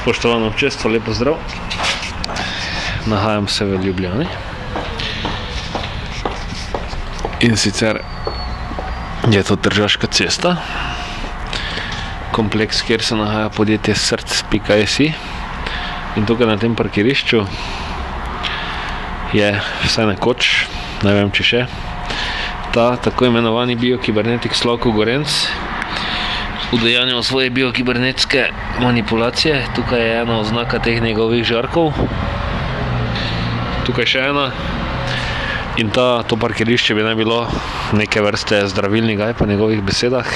Spoštovano občestvo, lepo zdrav. Nahajam se v Ljubljani. In sicer je to Tržaška cesta, kompleks, kjer se nahaja podjetje src.si. In tukaj na tem parkirišču je vsaj nekoč, ne vem če še, ta tako imenovani biokibernetik Slavko Gorenc udejanjal svoje biokibernetske manipulacije. Tukaj je ena oznaka teh njegovih žarkov, tukaj še ena. In to parkirišče bi naj bilo neke vrste zdravilni gaj po njegovih besedah.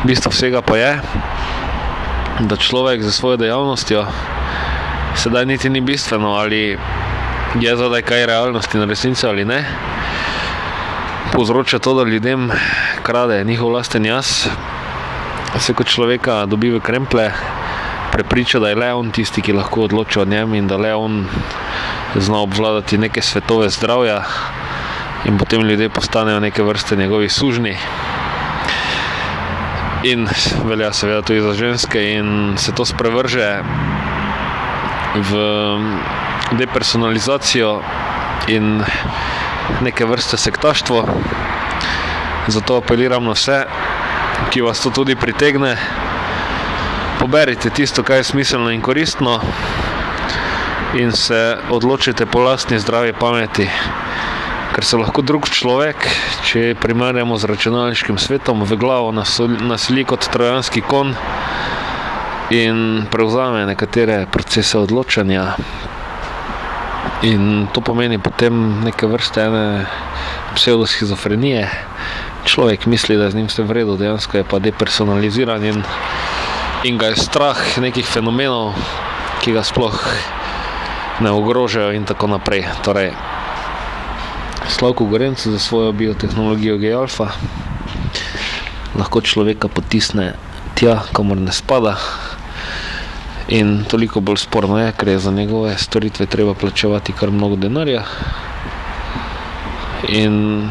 Bistvo vsega pa je, da človek za svojo dejavnostjo, sedaj niti ni bistveno, ali je zadaj kaj realnosti na resnici ali ne, povzroča to, da ljudem krade njihov lasten jaz, se kot človeka dobi v kremplje, prepriča, da je le on tisti, ki lahko odloča o njem in da le on zna obvladati neke svetove zdravja, in potem ljudje postanejo neke vrste njegovi sužnji. In velja seveda tudi za ženske, in se to sprevrže v depersonalizacijo in neke vrste sektaštvo. Zato apeliram na vse, ki vas to tudi pritegne, poberite tisto, kaj je smiselno in koristno, in se odločite po lastni zdravi pameti, ker se lahko drug človek, če primerjamo z računalniškim svetom, v glavo naseli kot trojanski konj in prevzame nekatere procese odločanja. In to pomeni potem neke vrste ene pseudoschizofrenije. Človek misli, da je z njim vse v redu, dejansko je pa depersonaliziran in ga je strah nekih fenomenov, ki ga sploh ne ogrožajo in tako naprej. Torej, Slavko Gorenc za svojo biotehnologijo G-alfa lahko človeka potisne tja, kamor ne spada, in toliko bolj sporno je, ker je za njegove storitve treba plačevati kar mnogo denarja. In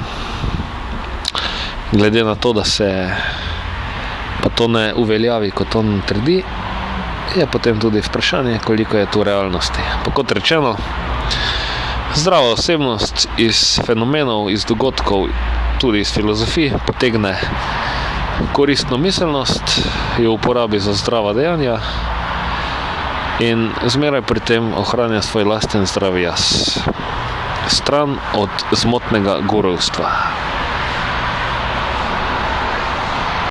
glede na to, da se pa to ne uveljavi, kot on trdi, je potem tudi vprašanje, koliko je tu realnosti. Pa kot rečeno, zdrava osebnost iz fenomenov, iz dogodkov, tudi iz filozofij potegne koristno miselnost, jo uporabi za zdrava dejanja in zmeraj pri tem ohranja svoj lasten zdravi jaz. Stran od zmotnega gurujstva.